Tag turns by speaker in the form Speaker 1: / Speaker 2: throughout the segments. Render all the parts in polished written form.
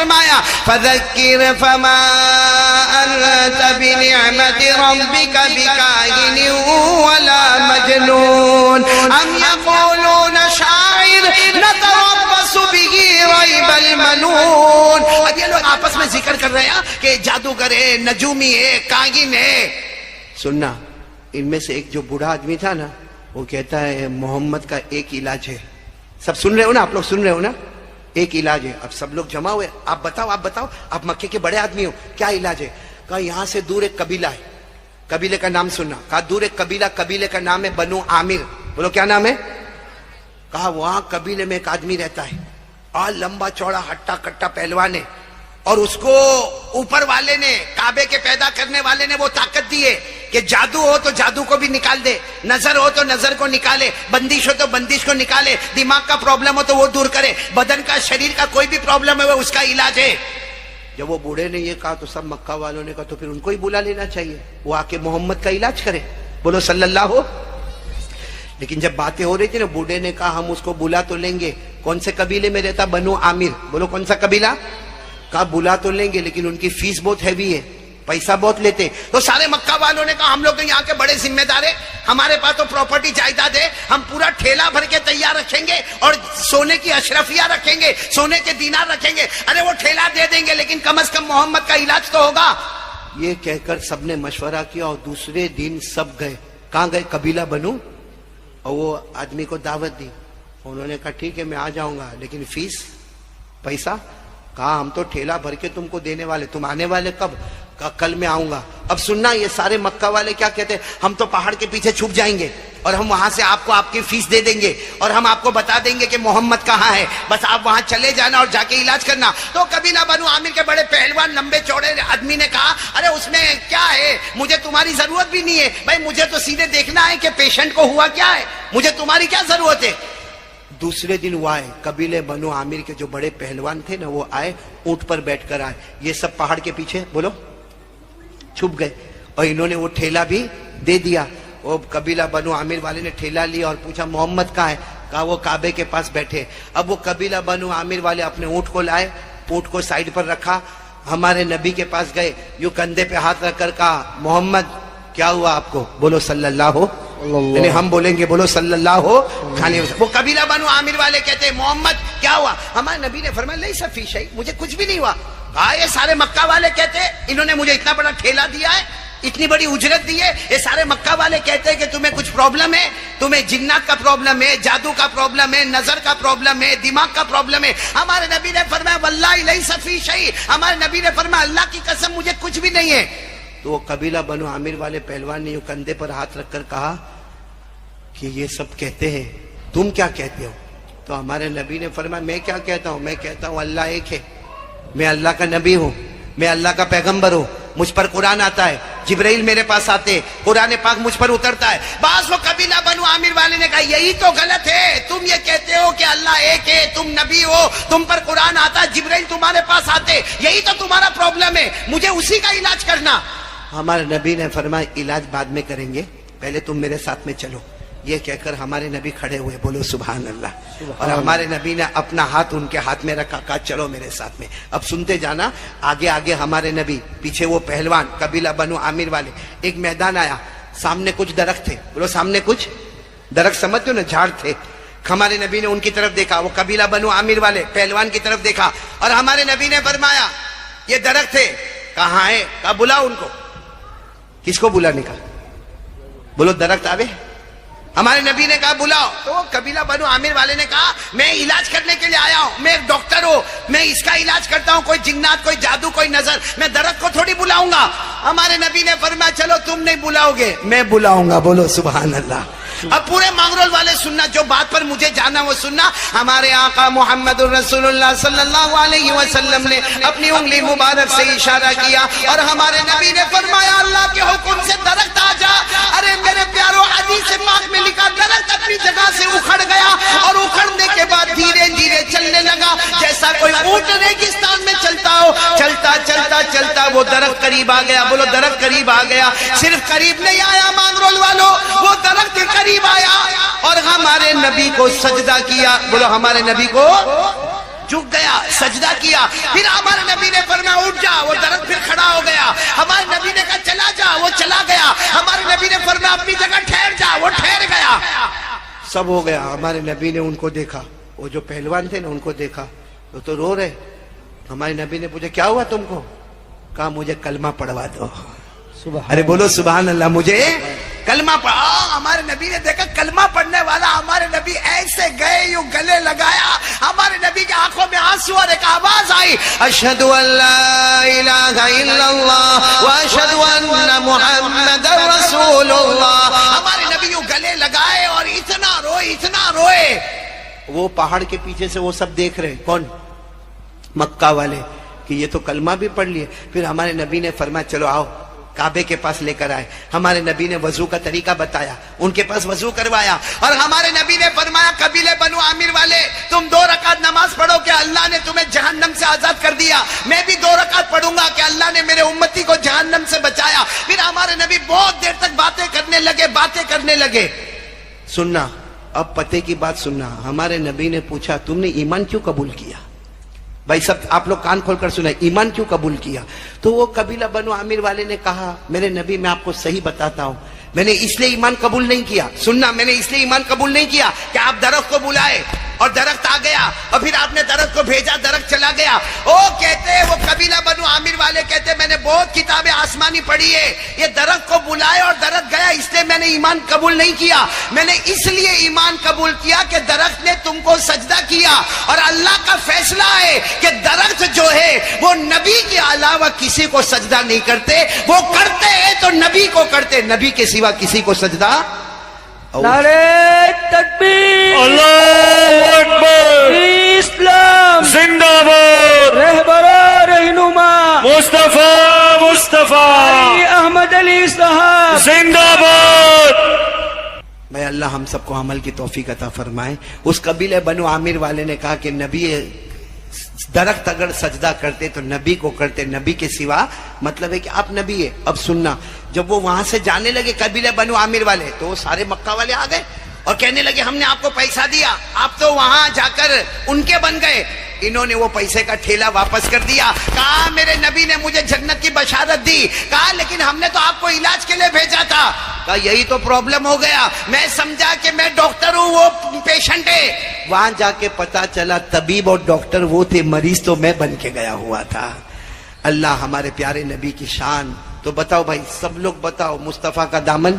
Speaker 1: فرمایا فذکر فما انت بنعمت ربک بکاہن ولا مجنون ام یقولون شاعر نتربص به ریب المنون. اب یہ لوگ آپس میں ذکر کر رہے ہیں کہ جادوگر ہے، نجومی ہے، کاہن ہے. سننا، ان میں سے ایک جو بوڑھا آدمی تھا نا، وہ کہتا ہے محمد کا ایک علاج ہے. سب سن رہے ہو نا؟ آپ لوگ سن رہے ہو نا؟ ایک علاج ہے. اب سب لوگ جمع ہوئے، آپ بتاؤ آپ مکے کے بڑے آدمی ہو، کیا علاج ہے؟ کہا یہاں سے دور ایک قبیلہ ہے، قبیلے کا نام سننا. کہا دور ایک قبیلے کا نام ہے بنو عامر. بولو کیا نام ہے؟ کہا وہاں قبیلے میں ایک آدمی رہتا ہے اور لمبا چوڑا ہٹا کٹا پہلوان ہے، اور اس کو اوپر والے نے، کعبے کے پیدا کرنے والے نے وہ طاقت دی ہے کہ جادو ہو تو جادو کو بھی نکال دے، نظر ہو تو نظر کو نکالے، بندش ہو تو بندش کو نکالے، دماغ کا پرابلم ہو تو وہ دور کرے، بدن کا، شریر کا کوئی بھی پرابلم ہے وہ اس کا علاج ہے. جب وہ بوڑھے نے یہ کہا تو سب مکہ والوں نے کہا تو پھر ان کو ہی بلا لینا چاہیے، وہ آ کے محمد کا علاج کرے. بولو صلی اللہ ہو. لیکن جب باتیں ہو رہی تھی نا، بوڑھے نے کہا ہم اس کو بلا تو لیں گے. کون سے قبیلے میں رہتا؟ بنو عامر. بولو کون سا قبیلہ؟ کہا بلا تو لیں گے لیکن ان کی فیس بہت ہیوی ہے، پیسہ بہت لیتے. تو سارے مکہ والوں نے کہا ہم لوگ یہاں کے بڑے ذمہ دار ہیں، ہمارے پاس تو پراپرٹی جائیداد ہے، ہم پورا ٹھیلا بھر کے تیار رکھیں گے اور سونے کی اشرفیہ رکھیں گے، سونے کے دینار رکھیں گے. ارے وہ ٹھیلا دے دیں گے لیکن کم از کم محمد کا علاج تو ہوگا. یہ کہہ کر سب نے مشورہ کیا اور دوسرے دن سب گئے. کہاں گئے؟ قبیلہ بنو. اور وہ آدمی کو دعوت دی. انہوں نے کہا ٹھیک ہے میں آ جاؤں گا لیکن فیس، پیسہ. کہا ہم تو ٹھیلا بھر کے تم کو دینے والے، تم آنے والے کب؟ کہا کل میں آؤں گا. اب سننا، یہ سارے مکہ والے کیا کہتے ہیں؟ ہم تو پہاڑ کے پیچھے چھپ جائیں گے اور ہم وہاں سے آپ کو آپ کی فیس دے دیں گے اور ہم آپ کو بتا دیں گے کہ محمد کہاں ہے، بس آپ وہاں چلے جانا اور جا کے علاج کرنا. تو قبیلہ بنو عامر کے بڑے پہلوان لمبے چوڑے آدمی نے کہا ارے اس میں کیا ہے، مجھے تمہاری ضرورت بھی نہیں ہے بھائی، مجھے تو سیدھے دیکھنا ہے کہ پیشنٹ کو ہوا کیا ہے، مجھے تمہاری کیا ضرورت ہے. دوسرے دن وہ آئے، قبیلے بنو عامر کے جو بڑے پہلوان تھے نا وہ آئے، اونٹ پر بیٹھ کر آئے. یہ سب پہاڑ کے پیچھے بولو چھپ گئے اور انہوں نے وہ ٹھیلا بھی دے دیا. وہ قبیلہ بنو عامر والے نے ٹھیلا لیا اور پوچھا محمد کہاں ہے؟ کہا وہ کعبے کے پاس بیٹھے. اب وہ قبیلہ بنو عامر والے اپنے اونٹ کو لائے، اونٹ کو سائیڈ پر رکھا، ہمارے نبی کے پاس گئے، یوں کندھے پہ ہاتھ رکھ کر کہا محمد کیا ہوا آپ کو؟ بولو صلی اللہ ہو. یعنی ہم بولیں گے بولو صلی اللہ ہو. کھانے وہ قبیلہ بنو عامر والے کہتے ہیں محمد کیا ہوا؟ ہمارے نبی نے فرمایا لیسا فی شیء، مجھے کچھ بھی نہیں ہوا. کہا یہ سارے مکہ والے کہتے ہیں انہوں نے مجھے اتنا بڑا ٹھیلا دیا ہے، اتنی بڑی اجرت دی ہے، یہ سارے مکہ والے کہتے ہیں کہ تمہیں کچھ پرابلم ہے، تمہیں جنات کا پرابلم ہے، جادو کا پرابلم ہے، نظر کا پرابلم ہے، دماغ کا پرابلم ہے. ہمارے نبی نے فرمایا واللہ لیس فی شیء، ہمارے نبی نے فرمایا اللہ کی قسم مجھے کچھ بھی نہیں ہے. تو وہ قبیلہ بنو عامر والے پہلوان نے یوں کندھے پر ہاتھ رکھ کر کہا کہ یہ سب کہتے ہیں، تم کیا کہتے ہو؟ تو ہمارے نبی نے فرمایا میں کیا کہتا ہوں، میں کہتا ہوں اللہ ایک ہے، میں اللہ کا نبی ہوں، میں اللہ کا پیغمبر ہوں، مجھ پر قرآن آتا ہے، جبرائیل میرے پاس آتے، قرآن پاک مجھ پر اترتا ہے. بعض وہ قبیلہ بنو عامر والے نے کہا یہی تو غلط ہے، تم یہ کہتے ہو کہ اللہ ایک ہے، تم نبی ہو، تم پر قرآن آتا، جبرائیل تمہارے پاس آتے، یہی تو تمہارا پرابلم ہے، مجھے اسی کا علاج کرنا. ہمارے نبی نے فرمایا علاج بعد میں کریں گے، پہلے تم میرے ساتھ میں چلو. یہ کہہ کر ہمارے نبی کھڑے ہوئے، بولو سبحان اللہ. اور ہمارے نبی نے اپنا ہاتھ ان کے ہاتھ میں رکھا، کہا چلو میرے ساتھ میں. اب سنتے جانا، آگے آگے ہمارے نبی، پیچھے وہ پہلوان قبیلہ بنو عامر والے. ایک میدان آیا، سامنے کچھ درخت تھے، بولو سامنے کچھ درخت، سمجھتے ہو نا، جھاڑ تھے. ہمارے نبی نے ان کی طرف دیکھا، وہ قبیلہ بنو عامر والے پہلوان کی طرف دیکھا اور ہمارے نبی نے فرمایا یہ درخت ہے. کہاں ہے؟ کہا بلاؤ ان کو. کس کو بلانے کا؟ بولو درخت آوے. ہمارے نبی نے کہا بلاؤ. تو قبیلہ بنو عامر والے نے کہا میں علاج کرنے کے لیے آیا ہوں، میں ایک ڈاکٹر ہوں، میں اس کا علاج کرتا ہوں، کوئی جنات، کوئی جادو، کوئی نظر، میں درخت کو تھوڑی بلاؤں گا. ہمارے نبی نے فرمایا چلو تم نہیں بلاؤ گے میں بلاؤں گا. بولو سبحان اللہ. اب پورے مانگرول والے سننا، جو بات پر مجھے جانا وہ سننا. ہمارے آقا محمد الرسول اللہ صلی اللہ علیہ وسلم نے اپنی انگلی مبارک سے اشارہ کیا اور ہمارے نبی نے فرمایا اللہ کے حکم سے درخت آ جا. ارے میرے پیارو، حدیث پاک میں لکھا درخت اپنی جگہ سے اکھڑ گیا اور اکھڑنے کے بعد دھیرے دھیرے چلنے لگا جیسا کوئی اونٹ ریگستان میں چلتا ہو. چلتا چلتا چلتا وہ درخت قریب آ گیا. بولو درخت قریب آ گیا. صرف قریب نہیں آیا مانگرول والوں، وہ درخت قریب آیا اور ہمارے نبی کو سجدہ کیا. بولو ہمارے نبی کو جھک گیا, سجدہ کیا. پھر ہمارے نبی نے فرمایا اٹھ جا, وہ درخت پھر کھڑا ہو گیا. ہمارے نبی نے کہا چلا جا, وہ چلا گیا. ہمارے نبی نے فرمایا اپنی جگہ ٹھہر جا, وہ ٹھہر گیا. سب ہو گیا. ہمارے نبی نے ان کو دیکھا, وہ جو پہلوان تھے نا ان کو دیکھا, وہ تو رو رہے. ہمارے نبی نے پوچھا کیا ہوا تم کو؟ کہا مجھے کلمہ پڑھوا دو. ارے بولو سبحان اللہ, مجھے کلمہ پڑھا. ہمارے نبی نے دیکھا کلمہ پڑھنے والا, ہمارے نبی ایسے گئے یوں گلے لگایا. ہمارے نبی کی آنکھوں میں آنسو اور ایک آواز آئی, اشہد ان لا الہ الا اللہ واشہد ان محمد رسول اللہ. ہمارے نبی یوں گلے لگائے اور اتنا روئے, اتنا روئے. وہ پہاڑ کے پیچھے سے وہ سب دیکھ رہے. کون؟ مکہ والے, کہ یہ تو کلمہ بھی پڑھ لیے. پھر ہمارے نبی نے فرمایا چلو آؤ, کعبے کے پاس لے کر آئے. ہمارے نبی نے وضو کا طریقہ بتایا, ان کے پاس وضو کروایا. اور ہمارے نبی نے فرمایا قبیلے بنو عامر والے تم 2 رکعت نماز پڑھو کہ اللہ نے تمہیں جہنم سے آزاد کر دیا. میں بھی 2 رکعت پڑھوں گا کہ اللہ نے میرے امتی کو جہنم سے بچایا. پھر ہمارے نبی بہت دیر تک باتیں کرنے لگے. سننا, اب پتے کی بات سننا. ہمارے نبی نے پوچھا تم نے ایمان کیوں قبول کیا؟ بھائی سب آپ لوگ کان کھول کر سنا, ایمان کیوں قبول کیا؟ تو وہ قبیلہ بنو عامر والے نے کہا میرے نبی میں آپ کو صحیح بتاتا ہوں, میں نے اس لیے ایمان قبول نہیں کیا. سننا, میں نے اس لیے ایمان قبول نہیں کیا کہ آپ درخت کو بلائے اور درخت آ گیا, اور پھر آپ نے درخت کو بھیجا, درخت چلا گیا. وہ کہتے, وہ قبیلہ بنو عامر والے کہتے میں نے بہت کتابیں آسمانی پڑھی ہے, یہ درخت کو بلائے اور درخت گیا, اس لیے میں نے ایمان قبول نہیں کیا. میں نے اس لیے ایمان قبول کیا کہ درخت نے تم کو سجدہ کیا, اور اللہ کا فیصلہ ہے کہ درخت جو ہے وہ نبی کے علاوہ کسی کو سجدہ نہیں کرتے. وہ کرتے ہیں تو نبی کو کرتے, نبی کے سوا کسی کو سجدہ.
Speaker 2: نعرہ تکبیر,
Speaker 3: اللہ اکبر,
Speaker 2: اسلام
Speaker 3: زندہ باد,
Speaker 2: رہبر رہنما
Speaker 3: مصطفیٰ
Speaker 2: احمد علی صاحب
Speaker 3: زندہ باد.
Speaker 1: میں اللہ ہم سب کو عمل کی توفیق عطا فرمائے. اس قبیلے بنو عامر والے نے کہا کہ نبی درخت اگر سجدہ کرتے تو نبی کو کرتے, نبی کے سوا, مطلب ہے کہ آپ نبی ہے. اب سننا, جب وہ وہاں سے جانے لگے قبیلے بنو عامر والے, تو وہ سارے مکہ والے آ گئے اور کہنے لگے ہم نے آپ کو پیسہ دیا, آپ تو وہاں جا کر ان کے بن گئے. انہوں نے وہ پیسے کا ٹھیلا واپس کر دیا. کہا میرے نبی نے مجھے جنت کی بشارت دی. کہا لیکن ہم نے تو آپ کو علاج کے لیے بھیجا تھا. کہا یہی تو پرابلم ہو گیا, میں سمجھا کہ میں ڈاکٹر ہوں, وہ پیشنٹ ہے. وہاں جا کے پتا چلا طبیب اور ڈاکٹر وہ تھے, مریض تو میں بن کے گیا ہوا تھا. اللہ ہمارے پیارے نبی کی شان. تو بتاؤ بھائی, سب لوگ بتاؤ, مصطفیٰ کا دامن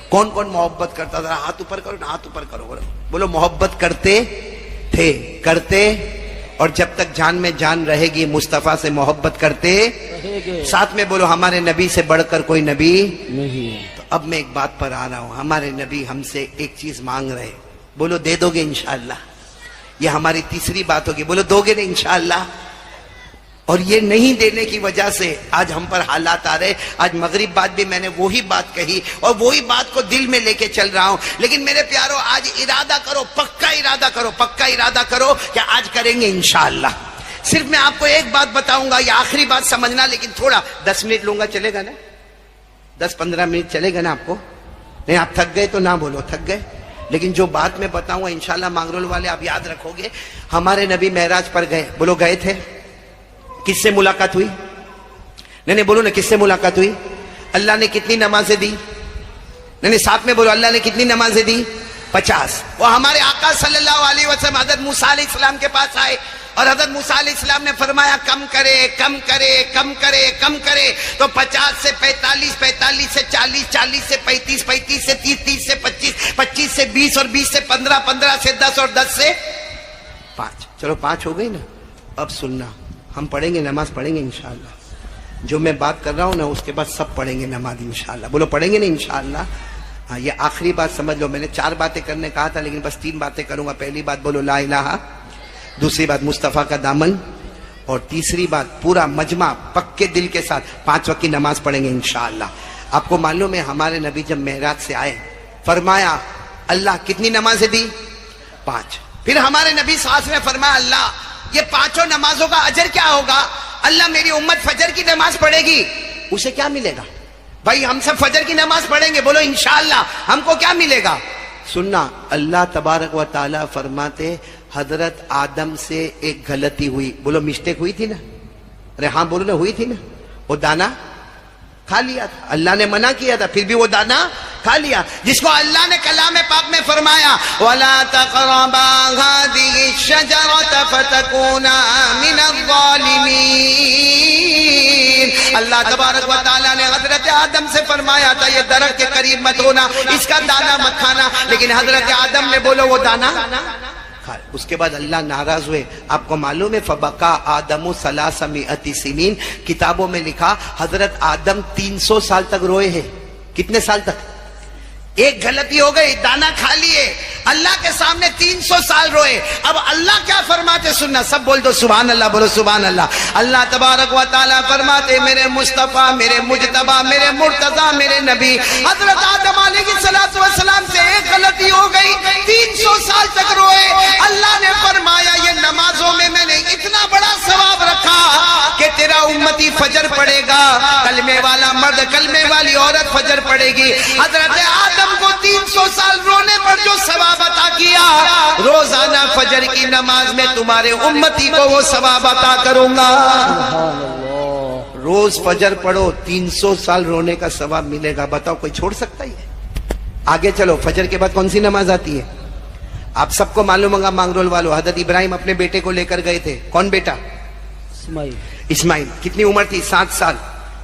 Speaker 1: کون کون محبت کرتا تھا؟ ہاتھ اوپر کرو, ہاتھ اوپر کرو, بولو محبت کرتے تھے, کرتے, اور جب تک جان میں جان رہے گی مصطفیٰ سے محبت کرتے. ساتھ میں بولو ہمارے نبی سے بڑھ کر کوئی نبی نہیں. تو اب میں ایک بات پر آ رہا ہوں, ہمارے نبی ہم سے ایک چیز مانگ رہے, بولو دے دو گے انشاءاللہ. یہ ہماری تیسری بات ہوگی, بولو دو گے نا انشاءاللہ. اور یہ نہیں دینے کی وجہ سے آج ہم پر حالات آ رہے. آج مغرب بعد بھی میں نے وہی بات کہی اور وہی بات کو دل میں لے کے چل رہا ہوں. لیکن میرے پیارو, آج ارادہ کرو, پکا ارادہ کرو, پکا ارادہ کرو کہ آج کریں گے انشاءاللہ. صرف میں آپ کو ایک بات بتاؤں گا, یہ آخری بات سمجھنا, لیکن تھوڑا 10 منٹ لوں گا, چلے گا نا؟ 10-15 منٹ چلے گا نا آپ کو؟ نہیں آپ تھک گئے تو نہ بولو تھک گئے, لیکن جو بات میں بتاؤں گا انشاءاللہ مانگرول والے آپ یاد رکھو گے. ہمارے نبی معراج پر گئے, بولو گئے تھے. کس سے ملاقات ہوئی؟ نہیں بولو نا, کس سے ملاقات ہوئی؟ اللہ نے کتنی نمازیں دی؟ نہیں ساتھ میں بولو, اللہ نے کتنی نمازیں دی؟ 50. وہ ہمارے آقا صلی اللہ علیہ وسلم حضرت موسیٰ علیہ السلام کے پاس آئے اور حضرت موسیٰ علیہ السلام نے فرمایا کم کرے, کم کرے, کم کرے, کم کرے. تو 50 سے 45, 45 سے 40, 40 سے 35, 35 سے 30, 30 سے 25, 25 سے 20 اور 20 سے 15, 15 سے 10 اور 10 سے 5. چلو 5 ہو گئی نا. اب سننا, ہم پڑھیں گے, نماز پڑھیں گے انشاءاللہ. جو میں بات کر رہا ہوں نا اس کے بعد سب پڑھیں گے نماز انشاءاللہ. بولو پڑھیں گے نا انشاءاللہ. ہاں یہ آخری بات سمجھ لو, میں نے 4 باتیں کرنے کہا تھا لیکن بس 3 باتیں کروں گا. پہلی بات بولو لا الہ, دوسری بات مصطفیٰ کا دامن, اور تیسری بات پورا مجمع پکے دل کے ساتھ 5 وقت کی نماز پڑھیں گے انشاءاللہ. آپ کو معلوم ہے ہمارے نبی جب معراج سے آئے فرمایا اللہ کتنی نمازیں دی؟ 5. پھر ہمارے نبی صلی اللہ علیہ وسلم نے فرمایا اللہ یہ 5 نمازوں کا اجر کیا ہوگا؟ اللہ میری امت فجر کی نماز پڑھے گی, اسے کیا ملے گا؟ بھائی ہم سب فجر کی نماز پڑھیں گے, بولو انشاءاللہ, ہم کو کیا ملے گا؟ سننا, اللہ تبارک و تعالی فرماتے حضرت آدم سے ایک غلطی ہوئی. بولو مسٹیک ہوئی تھی نا؟ ارے ہاں بولو نا, ہوئی تھی نا. وہ دانا کھا لیا تھا, اللہ نے منع کیا تھا, پھر بھی وہ دانا کھا لیا, جس کو اللہ نے کلام پاک میں فرمایا وَلَا تَقْرَبَا هَذِهِ الشَّجَرَةَ فَتَكُونَا مِنَ الظَّالِمِينَ. اللہ تبارک و تعالیٰ نے حضرت آدم سے فرمایا تھا یہ درخت کے قریب مت ہونا, اس کا دانا مت کھانا, لیکن حضرت آدم نے بولو وہ دانا. اس کے بعد اللہ ناراض ہوئے. آپ کو معلوم ہے فبکا آدم 300 سنین, کتابوں میں لکھا حضرت آدم 300 سال تک روئے ہیں. کتنے سال تک؟ ایک غلطی ہو گئی, دانا کھا لیے, اللہ کے سامنے 300 سال روئے. اب اللہ کیا فرماتے سننا, سب بول دو سبحان اللہ, بولو سبحان اللہ. اللہ تبارک و تعالیٰ فرماتے میرے مصطفیٰ, میرے مجتبیٰ, میرے مرتضیٰ, میرے نبی حضرت آدم علیہ السلام سے ایک غلطی ہو گئی, 300 سال تک روئے. اللہ نے فرمایا یہ نمازوں میں میں نے اتنا بڑا ثواب رکھا کہ تیرا امتی فجر پڑھے گا, کلمے والا مرد, کلمے والی عورت فجر پڑھے گی. حضرت آدم کو 300 سال رونے پر جو ثواب عطا کیا, روزانہ فجر کی نماز میں تمہارے امتی کو وہ ثواب عطا کروں گا. روز فجر پڑھو, 300 سال رونے کا ثواب ملے گا. بتاؤ کوئی چھوڑ سکتا ہے؟ آگے چلو, فجر کے بعد کون سی نماز آتی ہے؟ آپ سب کو معلوم ہوگا, مانگرول والوں, حضرت ابراہیم اپنے بیٹے کو لے کر گئے تھے. کون بیٹا؟ اسماعیل. کتنی عمر تھی؟ 7 سال.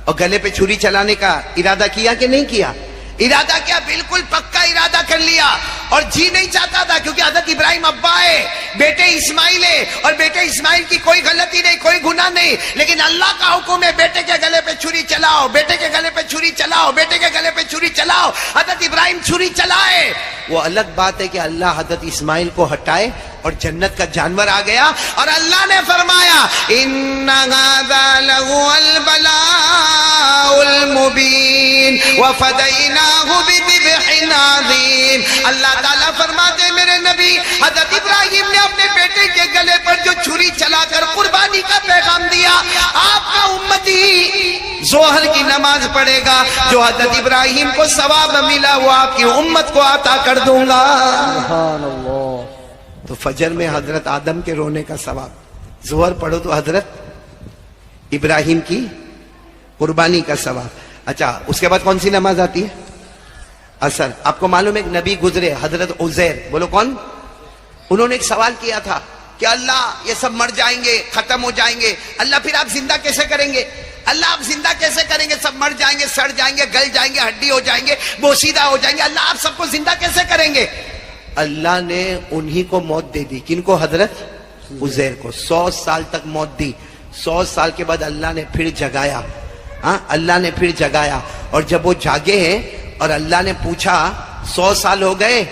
Speaker 1: اور گلے پہ چھری چلانے کا ارادہ کیا کہ نہیں کیا؟ ارادہ کیا, بالکل پکا ارادہ کر لیا. اور جی نہیں چاہتا تھا کیونکہ حضرت ابراہیم ابا ہے, بیٹے اسماعیل ہے, اور بیٹے اسماعیل کی کوئی غلطی نہیں, کوئی گناہ نہیں, لیکن اللہ کا حکم ہے بیٹے کے گلے پہ چھری چلاؤ, بیٹے کے گلے پہ چھری چلاؤ, بیٹے کے گلے پہ چھری چلاؤ. حضرت ابراہیم چھری چلائے. وہ الگ بات ہے کہ اللہ حضرت اسماعیل کو ہٹائے اور جنت کا جانور آ گیا, اور اللہ نے فرمایا ان هذا لهو البلاء المبین وفدیناہ بذبح عظیم. اللہ تعالیٰ فرماتے میرے نبی حضرت ابراہیم نے اپنے بیٹے کے گلے پر جو چھری چلا کر قربانی کا پیغام دیا, آپ کا امتی ظہر کی نماز پڑھے گا, جو حضرت ابراہیم کو ثواب ملا وہ آپ کی امت کو عطا کر دوں گا.
Speaker 2: سبحان اللہ.
Speaker 1: تو فجر میں حضرت آدم کے رونے کا ثواب, ظہر پڑھو تو حضرت ابراہیم کی قربانی کا ثواب. اچھا, اس کے بعد کون سی نماز آتی ہے؟ اثر. آپ کو معلوم ہے ایک نبی گزرے حضرت عزیر, بولو کون؟ انہوں نے ایک سوال کیا تھا کہ اللہ یہ سب مر جائیں گے, ختم ہو جائیں گے, اللہ پھر آپ زندہ کیسے کریں گے؟ اللہ آپ زندہ کیسے کریں گے؟ سب مر جائیں گے, سڑ جائیں گے, گل جائیں گے, ہڈی ہو جائیں گے, بوسیدہ ہو جائیں گے, اللہ آپ سب کو زندہ کیسے کریں گے؟ اللہ نے انہی کو موت دے دی. کن کو؟ حضرت عزیر کو. 100 سال تک موت دی. 100 سال کے بعد اللہ نے پھر جگایا. ہاں, اللہ نے پھر جگایا. اور جب وہ جاگے ہیں اور اللہ نے پوچھا 100 سال ہو گئے,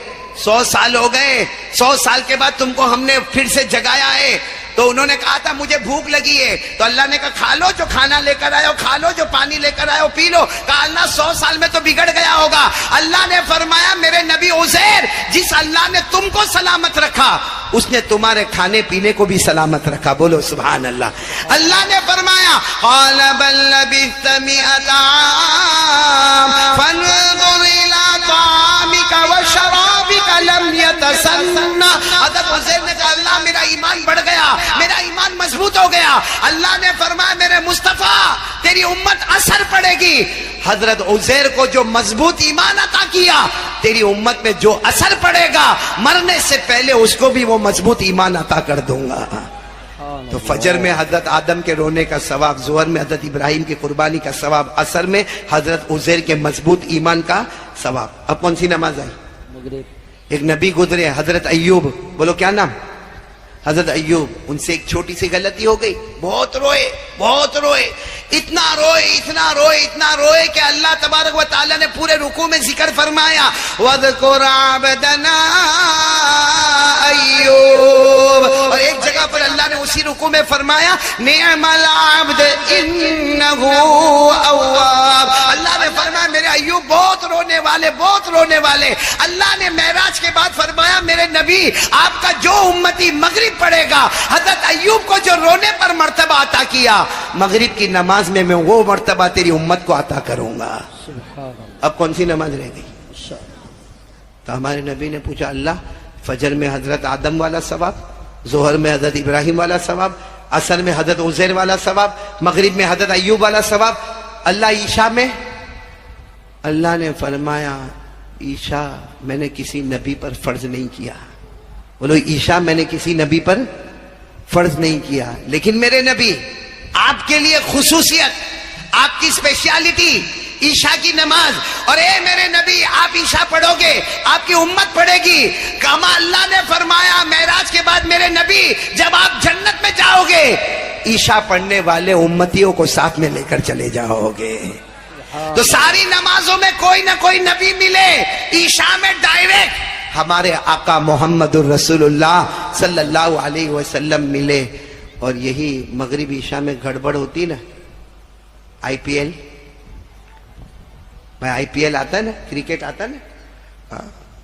Speaker 1: 100 سال ہو گئے, 100 سال کے بعد تم کو ہم نے پھر سے جگایا ہے, تو انہوں نے کہا تھا مجھے بھوک لگی ہے. تو اللہ نے کہا کھا لو جو کھانا لے کر آئے ہو, کھا لو جو پانی لے کر آئے ہو, پی لو. کہا اللہ 100 سال میں تو بگڑ گیا ہوگا. اللہ نے فرمایا میرے نبی عزیر, جس اللہ نے تم کو سلامت رکھا اس نے تمہارے کھانے پینے کو بھی سلامت رکھا. بولو سبحان اللہ. اللہ نے فرمایا قال بل لبثت 100 عام فانظر الى طعامك وشرابك لم يتسنى. حضرت عزیر نے کہا اللہ میرا ایمان بڑھ گیا, میرا ایمان مضبوط ہو گیا. اللہ نے فرمایا میرے مصطفیٰ تیری امت اثر پڑے گی. حضرت عزیر کو جو مضبوط ایمان عطا کیا, تیری امت میں جو اثر پڑے گا مرنے سے پہلے اس کو بھی وہ مضبوط ایمان عطا کر دوں گا. تو فجر میں حضرت آدم کے رونے کا ثواب, ظہر میں حضرت ابراہیم کی قربانی کا ثواب, اثر میں حضرت عزیر کے مضبوط ایمان کا ثواب. اب کون سی نماز آئی؟ ایک نبی گزرے حضرت ایوب, بولو کیا نام؟ حضرت ایوب. ان سے ایک چھوٹی سی غلطی ہو گئی, بہت روئے, بہت روئے, اتنا روئے, اتنا روئے, اتنا روئے کہ اللہ تبارک و تعالیٰ نے پورے رکوع میں ذکر فرمایا وَاذْكُرْ عَبْدَنَا ایوب. اور ایک جگہ پر اللہ نے اسی رکوع میں فرمایا نعم العبد انہ اواب. اللہ نے فرمایا میرے ایوب بہت رونے والے, بہت رونے والے. اللہ نے معراج کے بعد فرمایا میرے نبی آپ کا جو امتی مغرب پڑھے گا, حضرت ایوب کو جو رونے پر مرتبہ عطا کیا, مغرب کی نماز میں میں وہ مرتبہ تیری امت کو عطا کروں گا. اب کون سی نماز رہ گئی؟ تو ہمارے نبی نے پوچھا اللہ فجر میں حضرت آدم والا ثواب, ظہر میں حضرت ابراہیم والا ثواب، عصر میں حضرت عزیر والا ثواب، مغرب میں حضرت ایوب والا ثواب. اللہ عشاء میں اللہ نے فرمایا عشاء میں نے کسی نبی پر فرض نہیں کیا. بولو عشاء میں نے کسی نبی پر فرض نہیں کیا، لیکن میرے نبی آپ کے لیے خصوصیت، آپ کی اسپیشلٹی عشاء کی نماز. اور اے میرے نبی آپ عشاء پڑھو گے، آپ کی امت پڑھے گی. کما اللہ نے فرمایا معراج کے بعد میرے نبی جب آپ جنت میں جاؤ گے عشاء پڑھنے والے امتیوں کو ساتھ میں لے کر چلے جاؤ گے. تو ساری نمازوں میں کوئی نہ کوئی نبی ملے، عشاء میں ڈائریکٹ ہمارے آقا محمد الرسول اللہ صلی اللہ علیہ وسلم ملے. اور یہی مغرب عشاء میں گڑبڑ ہوتی نا، آئی پی ایل، بھائی آئی پی ایل آتا ہے نا، کرکٹ آتا ہے نا،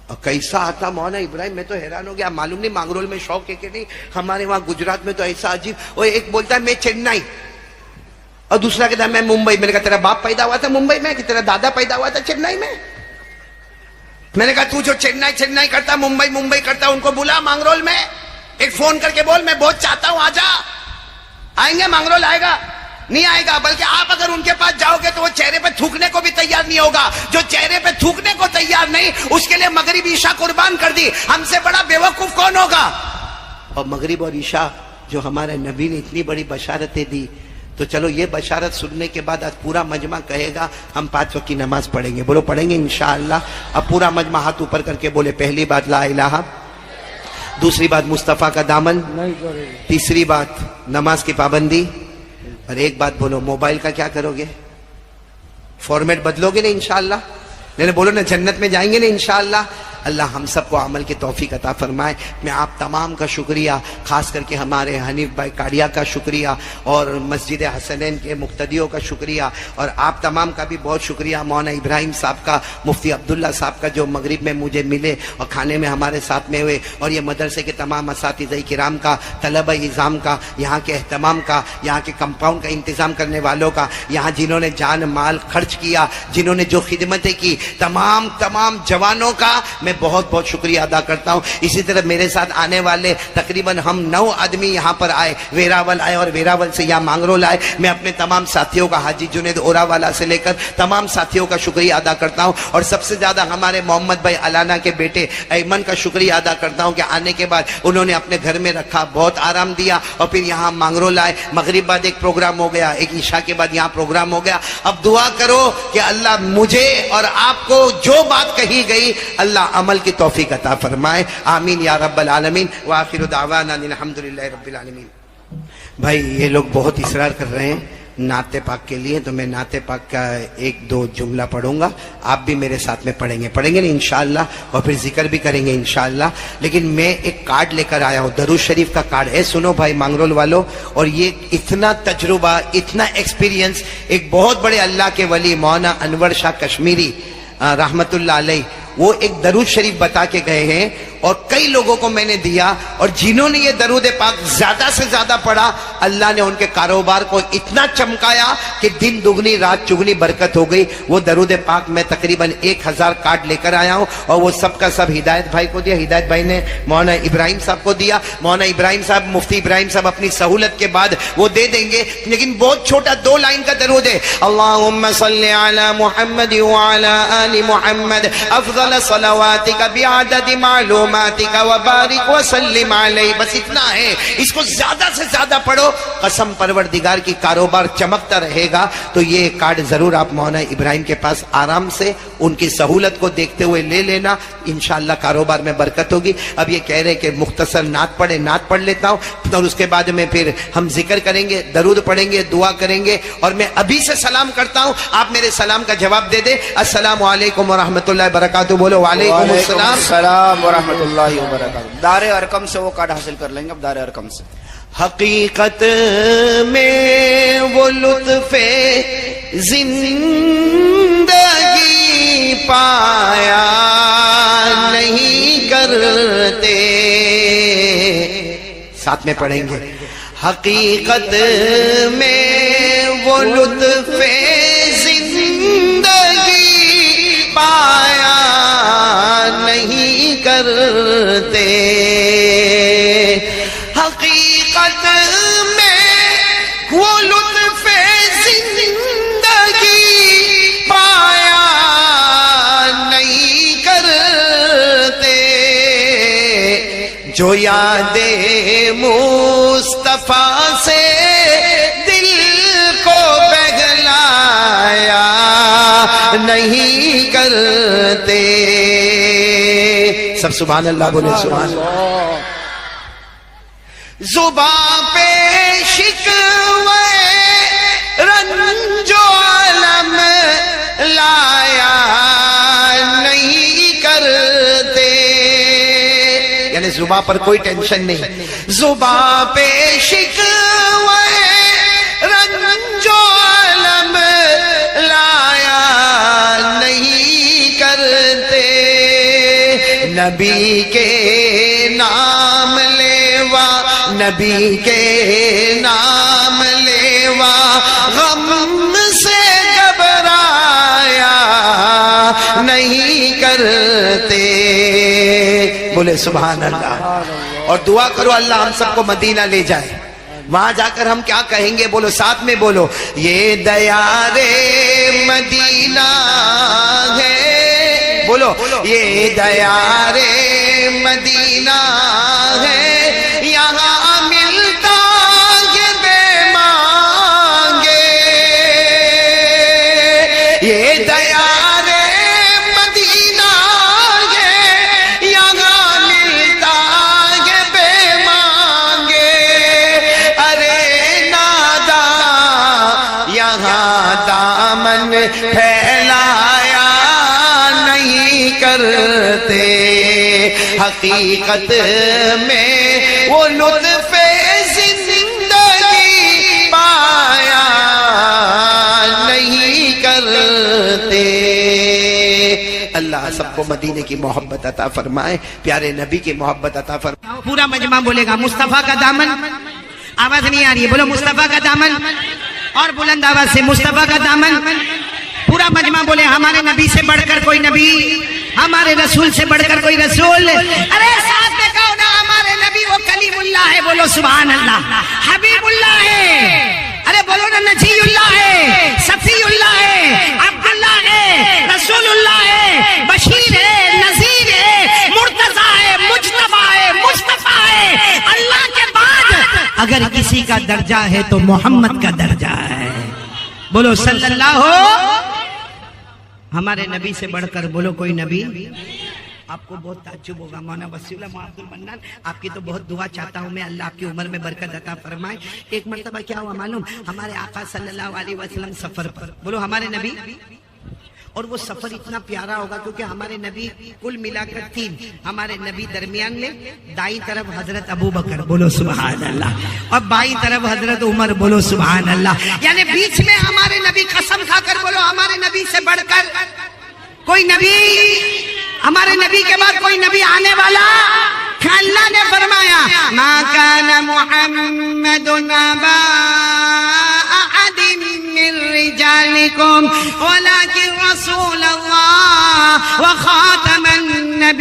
Speaker 1: اور کیسا آتا مولانا ابراہیم. میں تو حیران ہو گیا، معلوم نہیں مانگرول میں شوق ہے کہ نہیں، ہمارے وہاں گجرات میں تو ایسا عجیب. اور ایک بولتا ہے میں چنئی، اور دوسرا کہتا ہے میں ممبئی. میں نے کہا تیرا باپ پیدا ہوا تھا ممبئی میں کہ تیرا دادا پیدا ہوا تھا چنئی میں؟ میں نے کہا تو جو چنئی کرتا، ممبئی کرتا، ان کو بلا مانگرول میں، ایک فون کر کے بول میں بہت چاہتا ہوں آجا. آئیں گے مانگرول؟ آئے گا؟ نہیں آئے گا. بلکہ آپ اگر ان کے پاس جاؤ گے تو وہ چہرے پہ تھوکنے کو بھی تیار نہیں ہوگا. جو چہرے پہ تھوکنے کو تیار نہیں، اس کے لیے مغرب عشاء قربان کر دی. ہم سے بڑا بیوقوف کون ہوگا؟ اور مغرب اور عشاء جو ہمارے نبی نے اتنی بڑی بشارتیں دی، تو چلو یہ بشارت سننے کے بعد آج پورا مجمع کہے گا ہم 5 وقت کی نماز پڑھیں گے. بولو پڑھیں گے انشاءاللہ. اب پورا مجمع ہاتھ اوپر کر کے بولے پہلی بات لا الہ، دوسری بات مصطفیٰ کا دامن، تیسری بات نماز کی پابندی، اور ایک بات بولو موبائل کا کیا کرو گے؟ فارمیٹ بدلو گے نا انشاءاللہ؟ نہیں بولو نا جنت میں جائیں گے نا انشاءاللہ. اللہ ہم سب کو عمل کی توفیق عطا فرمائے. میں آپ تمام کا شکریہ، خاص کر کے ہمارے حنیف بھائی کاڑیا کا شکریہ، اور مسجد حسنین کے مقتدیوں کا شکریہ، اور آپ تمام کا بھی بہت شکریہ. مولانا ابراہیم صاحب کا، مفتی عبداللہ صاحب کا جو مغرب میں مجھے ملے اور کھانے میں ہمارے ساتھ میں ہوئے، اور یہ مدرسے کے تمام اساتذہ کرام کا، طلبہ نظام کا، یہاں کے اہتمام کا، یہاں کے کمپاؤنڈ کا انتظام کرنے والوں کا، یہاں جنہوں نے جان مال خرچ کیا، جنہوں نے جو خدمتیں کی، تمام جوانوں کا میں بہت بہت شکریہ ادا کرتا ہوں. اسی طرح میرے ساتھ آنے والے تقریباً ہم 9 آدمی یہاں پر آئے، ویراول آئے اور ویراول سے یہاں مانگرول آئے. میں اپنے تمام ساتھیوں کا، حاجی جنید اورا والا سے لے کر تمام ساتھیوں کا شکریہ ادا کرتا ہوں. اور سب سے زیادہ ہمارے محمد بھائی علانہ کے بیٹے ایمن کا شکریہ ادا کرتا ہوں کہ آنے کے بعد انہوں نے اپنے گھر میں رکھا، بہت آرام دیا، اور پھر یہاں مانگرول آئے. مغرب بعد ایک پروگرام ہو گیا، ایک عشاء کے بعد یہاں پروگرام ہو گیا. اب دعا کرو کہ اللہ مجھے اور آپ کو جو بات کہی گئی اللہ عمل کی توفیق عطا فرمائے. آمین یا رب العالمین. وآخر دعوانا الحمدللہ رب العالمین. بھائی یہ لوگ بہت اصرار کر رہے ہیں نعت پاک کے لیے، تو میں نعت پاک کا 1-2 جملہ پڑھوں گا، آپ بھی میرے ساتھ میں پڑھیں گے نا انشاءاللہ، اور پھر ذکر بھی کریں گے انشاءاللہ. لیکن میں ایک کارڈ لے کر آیا ہوں، درود شریف کا کارڈ ہے. سنو بھائی مانگرول والو، اور یہ اتنا تجربہ، اتنا ایکسپیرینس ایک بہت بڑے اللہ کے ولی مولانا انور شاہ کشمیری رحمت اللہ علیہ، وہ ایک درود شریف بتا کے گئے ہیں، اور کئی لوگوں کو میں نے دیا، اور جنہوں نے یہ درود پاک زیادہ سے زیادہ پڑھا اللہ نے ان کے کاروبار کو اتنا چمکایا کہ دن دگنی رات چگنی برکت ہو گئی. وہ درود پاک میں تقریباً 1000 کارڈ لے کر آیا ہوں، اور وہ سب کا سب ہدایت بھائی کو دیا. ہدایت بھائی نے مولانا ابراہیم صاحب کو دیا. مولانا ابراہیم صاحب، مفتی ابراہیم صاحب اپنی سہولت کے بعد وہ دے دیں گے، لیکن بہت چھوٹا 2 لائن کا درود ہے. اللہم صلی علی محمد وعلی آل محمد افضل صلواتک بعدد معلوماتک وبارک وسلم علیہ. بس اتنا ہے، اس کو زیادہ سے زیادہ پڑھو، قسم پروردگار کی کاروبار چمکتا رہے گا. تو یہ کارڈ ضرور آپ مولانا ابراہیم کے پاس آرام سے ان کی سہولت کو دیکھتے ہوئے لے لینا، انشاءاللہ کاروبار میں برکت ہوگی. اب یہ کہہ رہے کہ مختصر نعت پڑھے، نعت پڑھ لیتا ہوں، اور اس کے بعد میں پھر ہم ذکر کریں گے، درود پڑھیں گے، دعا کریں گے. اور میں ابھی سے سلام کرتا ہوں، آپ میرے سلام کا جواب دے دیں. السلام علیکم ورحمۃ اللہ وبرکاتہ. بولو وعلیکم
Speaker 2: السلام ورحمۃ اللہ وبرکاتہ. دار ارقم سے وہ کارڈ حاصل کر لیں گے. اب دار ارقم سے
Speaker 1: حقیقت میں وہ لطف زندگی پایا نہیں کرتے. ساتھ میں پڑھیں گے. حقیقت میں وہ لطف زندگی پایا نہیں کرتے. جو یاد مصطفیٰ سے دل کو بہلایا نہیں کرتے. سب سبحان اللہ بولے سبحان اللہ. زباں پہ شکوے رنج و علم لایا نہیں کرتے. یعنی زباں پر کوئی ٹینشن نہیں. زباں پہ شکوے رنج و علم لایا نہیں کرتے. نبی کے نام لیوا نبی کے نام لیوا غم سے گھبرایا نہیں کرتے. بولے سبحان اللہ. اور دعا کرو اللہ ہم سب کو مدینہ لے جائے. وہاں جا کر ہم کیا کہیں گے؟ بولو ساتھ میں بولو. یہ دیار مدینہ ہے. بولو یہ دیار مدینہ ہے. یہاں ملتا ہے بے مانگے. یہ دیار مدینہ ہے. یہاں ملتا ہے بے مانگے. ارے نادا یہاں دامن پھیلایا نہیں کرتے. حقیقت میں وہ لطف زندگی پایا نہیں کرتے. اللہ سب کو مدینے کی محبت عطا فرمائے, پیارے نبی کی محبت عطا فرمائے.
Speaker 4: پورا مجمع بولے گا مصطفیٰ کا دامن. آواز نہیں آ رہی ہے, بولو مصطفیٰ کا دامن. اور بلند آواز سے مصطفیٰ کا دامن. پورا مجمع بولے ہمارے نبی سے بڑھ کر کوئی نبی, ہمارے رسول سے بڑھ کر کوئی رسول. ارے ساتھ میں کہو نا ہمارے نبی وہ کلیم اللہ ہے. بولو سبحان اللہ. حبیب اللہ ہے. ارے بولو نا نجی اللہ ہے, صفی اللہ ہے, عبداللہ ہے, رسول اللہ ہے, بشیر ہے, نذیر ہے, مرتضیٰ ہے, مجتبیٰ ہے, مصطفیٰ ہے. اللہ کے بعد اگر کسی کا درجہ ہے تو محمد کا درجہ ہے. بولو صلی اللہ ہو. ہمارے نبی سے بڑھ کر بولو کوئی نبی. آپ کو بہت تعجب ہوگا, مولانا وسیع اللہ عبد المنان آپ کی تو بہت دعا چاہتا ہوں میں, اللہ آپ کی عمر میں برکت عطا فرمائے. ایک مرتبہ کیا ہوا معلوم, ہمارے آقا صلی اللہ علیہ وسلم سفر پر. بولو ہمارے نبی. اور وہ سفر اتنا پیارا ہوگا کیونکہ ہمارے نبی کل ملا کر 3. ہمارے نبی درمیان میں دائیں طرف حضرت ابو بکر, بولو سبحان اللہ, اور بائیں طرف حضرت عمر, بولو سبحان اللہ. یعنی بیچ میں ہمارے نبی قسم کھا کر بولو ہمارے نبی سے بڑھ کر کوئی نبی, ہمارے نبی کے بعد کوئی نبی آنے والا. اللہ نے فرمایا ما کان محمد ابا احد من رجالکم ولکن رسول اللہ وخاتم النبیین.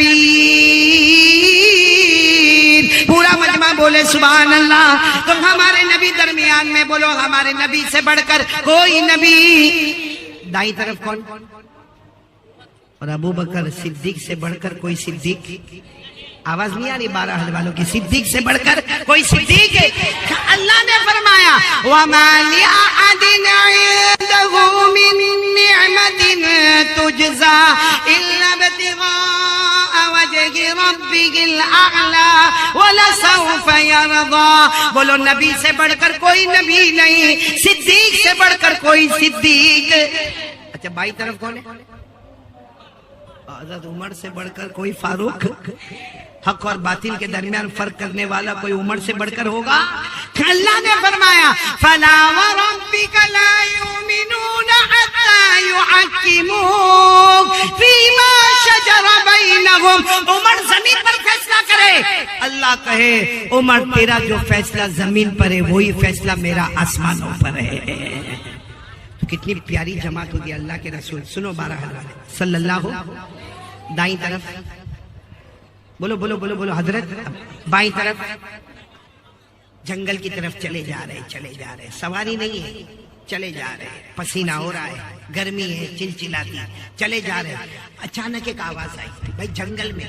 Speaker 4: پورا مجمع بولے سبحان اللہ. تو ہمارے نبی درمیان میں, بولو ہمارے نبی سے بڑھ کر کوئی نبی. دائیں طرف کون؟ اور ابو بکر صدیق سے بڑھ کر کوئی صدیق. آواز نہیں آ رہی 12 حل والوں کی, صدیق سے بڑھ کر کوئی صدیق. اللہ نے فرمایا وَمَا لِأَحَدٍ عِندَهُ مِن نِعْمَةٍ تُجْزَى إِلَّا ابْتِغَاءَ وَجْهِ رَبِّهِ الْأَعْلَى وَلَسَوْفَ يَرْضَى. بولو نبی سے بڑھ کر کوئی نبی نہیں, صدیق سے بڑھ کر کوئی صدیق. اچھا بائیں طرف کون ہے؟ حضرت عمر سے بڑھ کر کوئی فاروق. حق اور باطل کے درمیان فرق کرنے والا کوئی عمر سے بڑھ کر ہوگا؟ اللہ نے فرمایا فَلَا وَرَبِّكَ لَا يُؤْمِنُونَ حَتَّى يُحَكِّمُوكَ فِيمَا شَجَرَ بَيْنَهُمْ. عمر زمین پر فیصلہ کرے, اللہ کہے عمر تیرا جو فیصلہ زمین پر ہے وہی فیصلہ میرا آسمانوں پر ہے. کتنی پیاری جماعت ہوگی اللہ کے رسول. سنو 12 حضرات صلی اللہ. دائیں طرف بولو بولو بولو بولو حضرت. بائیں طرف جنگل کی طرف چلے جا رہے, چلے جا رہے, سواری نہیں ہے, چلے جا رہے, پسینہ ہو رہا ہے, گرمی ہے چلچلاتی, چلے جا رہے. اچانک ایک آواز آئی, بھائی جنگل میں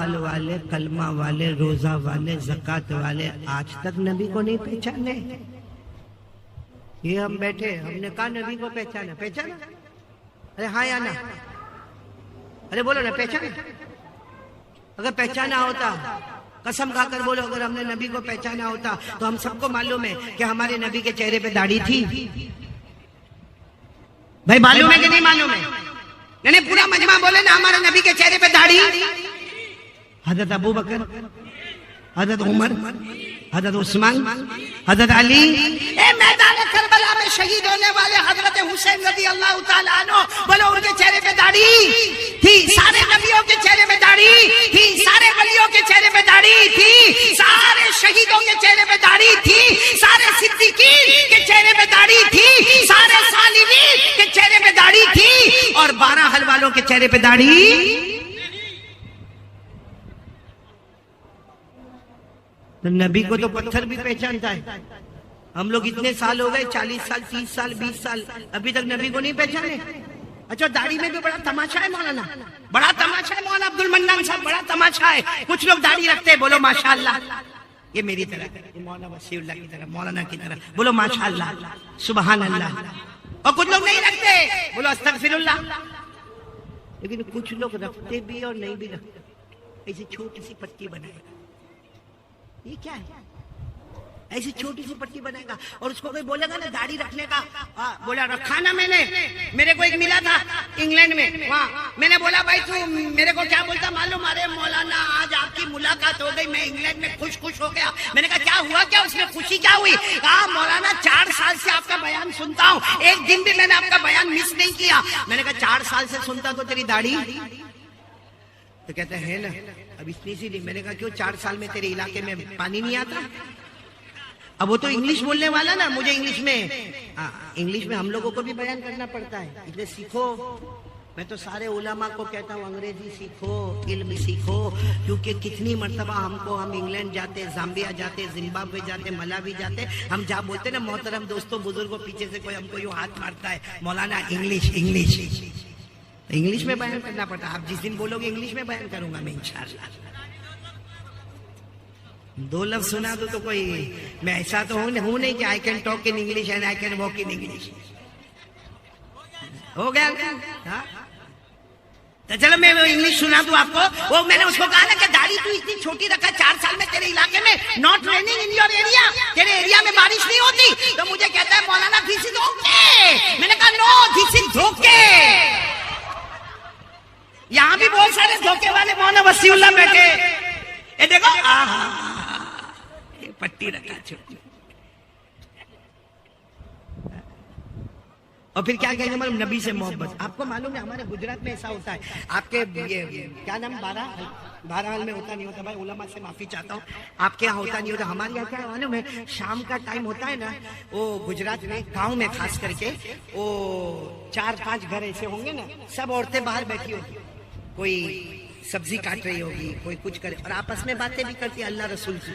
Speaker 4: حل والے, کلمہ والے, روزہ والے, زکات والے آج تک نبی کو نہیں پہچانے. یہ ہم بیٹھے, ہم نے کہا نبی کو پہچانا. پہچانا؟ ارے ہاں یا نا؟ ارے بولو نا, پہچانا. اگر پہچانا ہوتا, قسم کھا کر بولو, اگر ہم نے نبی کو پہچانا ہوتا تو ہم سب کو معلوم ہے کہ ہمارے نبی کے چہرے پہ داڑھی تھی. بھائی معلوم ہے کہ نہیں معلوم ہے؟ یعنی پورا مجمع بولے نا ہمارے نبی کے چہرے پہ داڑھی. حضرت ابو بکر, حضرت عمر, حضرت عثمان, حضرت علی, اے میدان کربلا میں شہید ہونے والے حضرت حسین رضی اللہ تعالیٰ عنہ, بولو ان کے چہرے پہ داڑھی تھی. سارے نبیوں کے چہرے پہ داڑھی تھی, سارے ولیوں کے چہرے پہ داڑھی تھی, سارے شہیدوں کے چہرے پہ داڑھی تھی, سارے صدیقین کے چہرے پہ داڑھی تھی, سارے صالحین کے چہرے پہ داڑھی تھی, اور 12 حل والوں کے چہرے پہ داڑھی. نبی کو تو پتھر بھی پہچانتا ہے. ہم لوگ اتنے سال ہو گئے, 40 سال, 30 سال, 20 سال, ابھی تک نبی کو نہیں پہچانے. اچھا داڑھی میں بھی بڑا تماشا ہے مولانا, بڑا تماشا ہے مولانا عبد المنان صاحب, بڑا تماشا ہے. کچھ لوگ داڑھی رکھتے ہیں, بولو ماشاءاللہ. یہ میری طرح, مولانا وسیع اللہ کی طرح, مولانا کی طرح, بولو ماشاءاللہ, سبحان اللہ. اور کچھ لوگ نہیں رکھتے, بولو استغفر اللہ. لیکن کچھ لوگ رکھتے بھی اور نہیں بھی رکھتے. ایسی چھوٹی سی پٹی بنائے گا. یہ کیا ہے؟ ایسی چھوٹی سی پٹی بنائے گا, اور اس کو کوئی بولے گا نا داڑھی رکھنے کا, بولا رکھا نا میں نے. میرے کو ایک ملا تھا انگلینڈ میں, وہاں میں نے بولا بھائی تو میرے کو کیا بولتا معلوم, ارے مولانا آج آپ کی ملاقات ہو گئی, میں انگلینڈ میں خوش ہو گیا. میں نے کہا کیا ہوا, کیا اس میں خوشی کیا ہوئی؟ کہا مولانا 4 سال سے آپ کا بیان سنتا ہوں, ایک دن بھی میں نے آپ کا بیان مس نہیں کیا. میں نے کہا 4 سال سے سنتا تو تیری داڑھی؟ تو کہتے ہیں نا اب اتنی سی نہیں. میں نے کہا کیوں 4 سال میں تیرے علاقے میں پانی نہیں آتا؟ اب وہ تو انگلش بولنے والا نا, مجھے انگلش میں ہم لوگوں کو بھی بیان کرنا پڑتا ہے. اس لیے سیکھو. میں تو سارے علماء کو کہتا ہوں انگریزی سیکھو, علم سیکھو, کیونکہ کتنی مرتبہ ہم انگلینڈ جاتے, زامبیا جاتے, زمبابوے جاتے, ملاوی جاتے, ہم جا بولتے نا محترم دوستوں بزرگوں, پیچھے سے کوئی ہم کو یوں ہاتھ مارتا ہے, مولانا انگلش میں بیان کرنا پڑتا. آپ جس دن بولو گے انگلش میں بیان کروں گا میں انشاءاللہ. 2 لفظ سنا تو کوئی, میں ایسا تو ہوں نہیں کہ I can talk in English and I can walk in English. ہو گیا تو چلو میں انگلش سنا دوں آپ کو. وہ میں نے اس کو کہا نا کہ داڑھی تو اتنی چھوٹی رکھا, 4 سال میں تیرے علاقے میں not raining in your area, تیرے ایریا میں بارش نہیں ہوتی. تو مجھے کہتا ہے مولانا دس از اوکے. میں نے کہا نو, دس از دھوکے. یہاں بھی بہت سارے دھوکے والے مولانا وسیع اللہ بیٹھے. یہ دیکھو پٹی رکھا چھوٹی. اور پھر کیا کہیں گے مطلب نبی سے محبت. آپ کو معلوم ہے ہمارے گجرات میں ایسا ہوتا ہے. آپ کے کیا نام 12 حال میں ہوتا نہیں ہوتا, بھائی علماء سے معافی چاہتا ہوں, آپ کے یہاں ہوتا نہیں ہوتا. ہمارے یہاں کیا معلوم ہے, شام کا ٹائم ہوتا ہے نا, وہ گجرات میں گاؤں میں خاص کر کے وہ 4-5 گھر ایسے ہوں گے نا, سب عورتیں باہر بیٹھی ہوتی, کوئی سبزی کاٹ رہی ہوگی, کوئی کچھ کرے, اور آپس میں باتیں بھی کرتی اللہ رسول کی.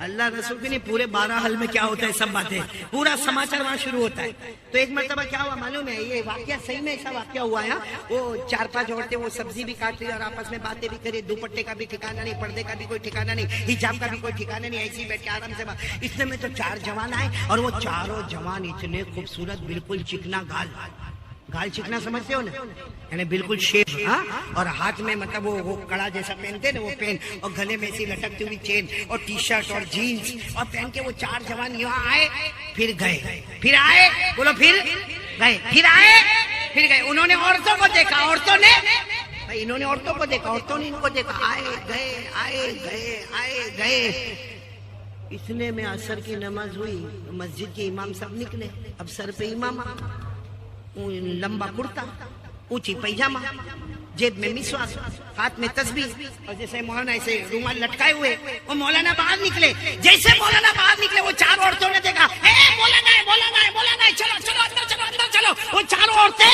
Speaker 4: اللہ رسول کی نہیں, پورے 12 حل میں کیا ہوتا ہے سب باتیں, پورا سماچار وہاں شروع ہوتا ہے. تو ایک مرتبہ کیا ہوا معلوم ہے, یہ واقعہ صحیح میں ایسا واقعہ ہوا ہے. وہ 4-5 عورتیں وہ سبزی بھی کاٹ رہی اور آپس میں باتیں بھی کرے, دوپٹے کا بھی ٹھکانا نہیں, پردے کا بھی کوئی ٹھکانا نہیں, حجاب کا بھی کوئی ٹھکانا نہیں, ایسے ہی بیٹھ کے آرام سے بات. اتنے میں تو 4 جوان آئے, اور وہ چاروں جوان اتنے خوبصورت, بالکل چکنا گال چکنا سمجھتے ہو نا, یعنی بالکل شیپ, اور ہاتھ میں مطلب وہ کڑا جیسا پہنتے نا وہ پہن, اور گلے میں ایسی لٹکتی ہوئی چین, اور ٹی شرٹ اور جینز, اور پہن کے وہ 4 جوان یہاں آئے, پھر گئے, پھر آئے, بولو پھر گئے, پھر آئے, پھر گئے. انہوں نے عورتوں کو دیکھا, عورتوں نے بھائی انہوں نے عورتوں کو دیکھا, عورتوں نے ان کو دیکھا, آئے گئے آئے گئے آئے گئے. اتنے میں عصر کی نماز ہوئی, مسجد کے امام صاحب نکلے. اب سر پہ امامہ, لمبا کرتا, اونچی پیجامہ, جیب میں مسواک, ہاتھ میں تسبیح, اور جیسے مولانا ایسے رومال لٹکائے ہوئے. وہ مولانا باہر نکلے, جیسے مولانا باہر نکلے وہ 4 عورتوں نے دیکھا, مولانا ہے, مولانا ہے, مولانا ہے, چلو چلو اندر چلو, اندر چلو. وہ 4 عورتیں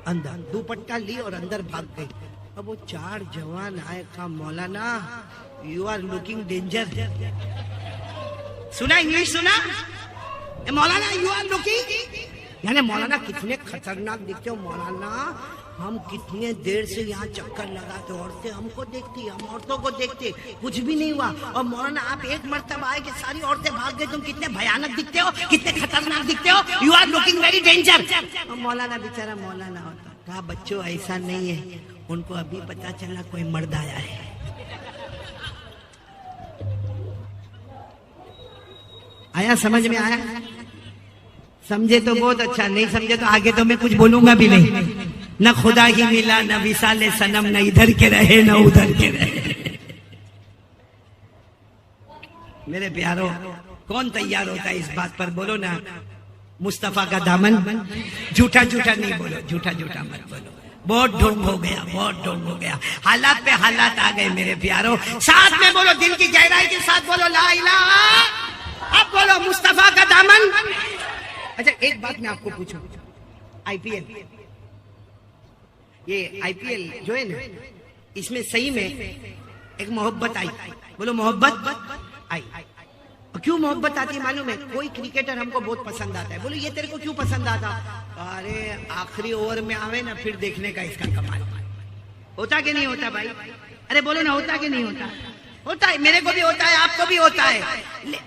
Speaker 4: اندر دوپٹہ لی اور اندر بھاگ گئی. اب وہ 4 جوان آئے, کہا مولانا یو آر لوکنگ ڈینجر. سنا انگلش سنا, مولانا یو آر لوکنگ یعنی مولانا کتنے خطرناک دکھتے ہو مولانا, ہم کتنے دیر سے یہاں چکر لگاتے, عورتیں ہم کو دیکھتی, ہم عورتوں کو دیکھتے, کچھ بھی نہیں ہوا, اور مولانا آپ ایک مرتبہ آئے کہ ساری عورتیں بھاگ گئے, تم کتنے بھیانک دکھتے ہو, کتنے خطرناک دکھتے ہو, you are looking very danger. مولانا بیچارہ مولانا ہوتا, کہا بچوں ایسا نہیں ہے, ان کو ابھی پتا چلا کوئی مرد آیا ہے. آیا سمجھ میں, آیا سمجھے تو بہت اچھا, نہیں سمجھے تو آگے تو میں کچھ بولوں گا بھی نہیں. نہ خدا ہی ملا, نہ وصال صنم, نہ ادھر کے رہے نہ ادھر کے رہے. میرے پیارو, کون تیار ہوتا ہے اس بات پر, بولو نا مصطفیٰ کا دامن. جھوٹا جھوٹا نہیں بولو, جھوٹا جھوٹا مت بولو. بہت ڈھونگ ہو گیا, بہت ڈھونگ ہو گیا, حالات پہ حالات آ گئے میرے پیارو. ساتھ میں بولو, دل کی گہرائی کے ساتھ بولو لا الہ. اب بولو مصطفیٰ کا دامن. اچھا ایک بات میں آپ کو پوچھوں, آئی پی ایل, یہ آئی پی ایل جو ہے نا, اس میں صحیح میں ایک محبت آئی, بولو محبت آئی. کیوں محبت آتی ہے معلوم ہے؟ کوئی کرکٹر ہم کو بہت پسند آتا ہے, بولو یہ تیرے کو کیوں پسند آتا؟ ارے آخری اوور میں آوے نا پھر دیکھنے کا اس کا کمال ہوتا کہ نہیں ہوتا بھائی؟ ارے بولو نا, ہوتا کہ نہیں ہوتا؟ ہوتا ہے, میرے کو بھی ہوتا ہے, آپ کو بھی ہوتا ہے.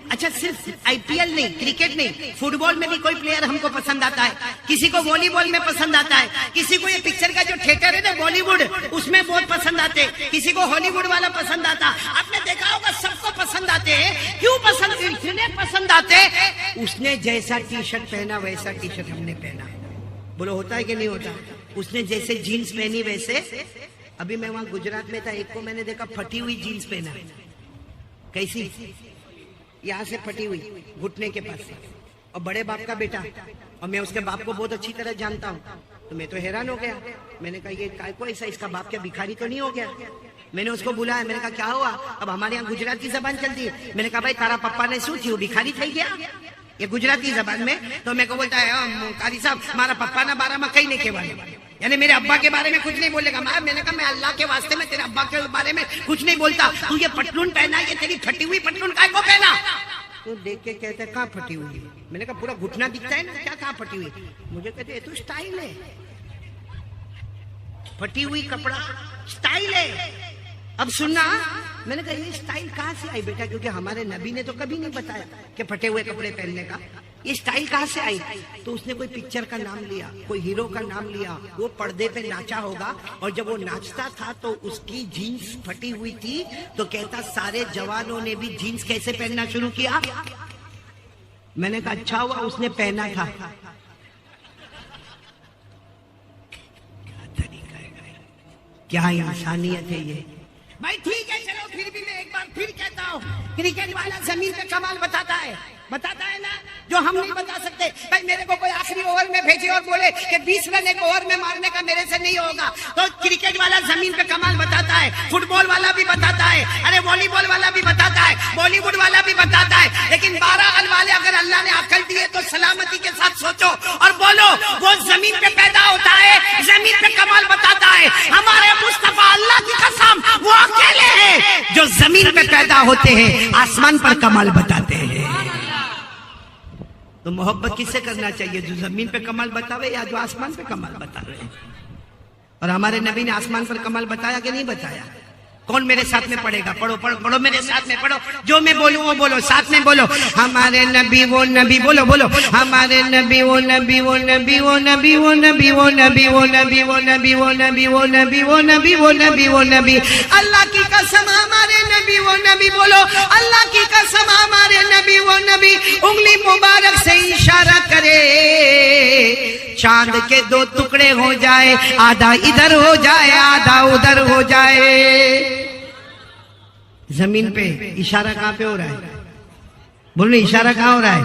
Speaker 4: اچھا صرف آئی پی ایل نہیں, کرکٹ نہیں, فٹ بال میں بھی کوئی پلیئر ہم کو پسند آتا ہے, کسی کو والی بال میں پسند آتا ہے, کسی کو یہ پکچر کا جو تھیٹر ہے نا بالی ووڈ, اس میں بہت پسند آتے, کسی کو ہالی ووڈ والا پسند آتا. آپ نے دیکھا ہوگا سب کو پسند آتے ہیں. کیوں پسند, اتنے پسند آتے, اس نے جیسا ٹی شرٹ پہنا ویسا ٹی شرٹ ہم نے پہنا. بولو ہوتا ہے کہ نہیں ہوتا؟ اس نے جیسے جینس پہنی ویسے. ابھی میں وہاں گجرات میں تھا, ایک کو میں نے دیکھا پھٹی ہوئی جینس پہنا. کیسی؟ یہاں سے پھٹی ہوئی, گھٹنے کے پاس سے, اور بڑے باپ کا بیٹا, اور میں اس کے باپ کو بہت اچھی طرح جانتا ہوں, تو میں تو حیران ہو گیا. میں نے کہا یہ کائے کو ایسا, اس کا باپ کیا بھکاری تو نہیں ہو گیا؟ میں نے اس کو بلایا, میں نے کہا کیا ہوا؟ اب ہمارے یہاں گجراتی زبان چلتی ہے. میں نے کہا بھائی تارا پپا نے شو تھی, وہ بھکاری تھی گیا یہ گجراتی زبان میں. تو میں کو بولتا ہے قاری صاحب ہمارا پپا نا بارہ میں کہیں نہیں کہوانے, یعنی میرے ابا کے بارے میں کچھ نہیں بولے گا. میں نے کہا میں اللہ کے واسطے میں تیرے ابا کے بارے میں کچھ نہیں بولتا, تو یہ پٹلون پہنا, یہ تیری پھٹی ہوئی پٹلون کائے کو پہنا؟ تو دیکھ کے کہتے کہاں پھٹی ہوئی؟ میں نے کہا پورا گھٹنا دکھتا ہے نا, کیا کہاں پھٹی ہوئی؟ مجھے کہتے یہ تو سٹائل ہے, پھٹی ہوئی کپڑا سٹائل ہے. اب سننا, میں نے کہا یہ سٹائل کہاں سے آئی بیٹا؟ کیونکہ ہمارے نبی نے تو کبھی نہیں بتایا کہ پھٹے ہوئے کپڑے پہننے کا. یہ سٹائل کہاں سے آئی؟ تو اس نے کوئی پکچر کا نام لیا, کوئی ہیرو کا نام لیا, وہ پردے پہ ناچا ہوگا, اور جب وہ ناچتا تھا تو اس کی جینس پھٹی ہوئی تھی, تو کہتا سارے جوانوں نے بھی جینس کیسے پہننا شروع کیا. میں نے کہا اچھا ہوا اس نے پہنا تھا. کیا انسانیت ہے یہ بھائی. ٹھیک ہے چلو, پھر بھی میں ایک بار پھر کہتا ہوں, کرکٹ والا زمین پہ کمال بتاتا ہے نا, جو ہم نہیں بتا سکتے. بھائی میرے کو کوئی آخری اوور میں بھیجے اور بولے کہ 20 رن ایک اوور میں مارنے کا میرے سے نہیں ہوگا, تو کرکٹ والا زمین پہ کمال بتاتا ہے, فٹ بال والا بھی بتاتا ہے, ارے والی بال والا بھی بتاتا ہے, بالی ووڈ والا بھی بتاتا ہے. لیکن 12 والے اگر اللہ نے عقل دی ہے تو سلامتی کے ساتھ سوچو اور بولو, وہ زمین پہ پیدا ہوتا ہے, زمین پہ کمال بتاتا ہے. ہمارے مصطفیٰ اللہ کی قسم وہ اکیلے ہیں جو زمین پہ پیدا ہوتے ہیں, آسمان پر کمال بتاتے ہیں. تو محبت کس سے کرنا چاہیے, جو زمین پہ کمال بتاوے یا جو آسمان پہ کمال بتاوے؟ اور ہمارے نبی نے آسمان پر کمال بتایا کہ نہیں بتایا؟ کون میرے ساتھ میں پڑھے گا؟ پڑھو پڑھو پڑھو, میرے ساتھ میں پڑھو, جو میں بولوں وہ بولو, ساتھ میں بولو. ہمارے نبی وہ نبی, بولو بولو, ہمارے نبی وہ نبی, وہ نبی وہ نبی, وہ نبی وہ نبی, وہ نبی وہ نبی, وہ نبی وہ نبی, وہ نبی وہ نبی, وہ نبی. اللہ کی قسم ہمارے نبی وہ نبی, بولو اللہ کی قسم ہمارے نبی وہ نبی. انگلی مبارک سے اشارہ کرے, چاند کے 2 ٹکڑے ہو جائے, آدھا ادھر ہو جائے آدھا ادھر ہو جائے. زمین پہ اشارہ کہاں پہ ہو رہا ہے؟ بولو اشارہ کہاں ہو رہا ہے؟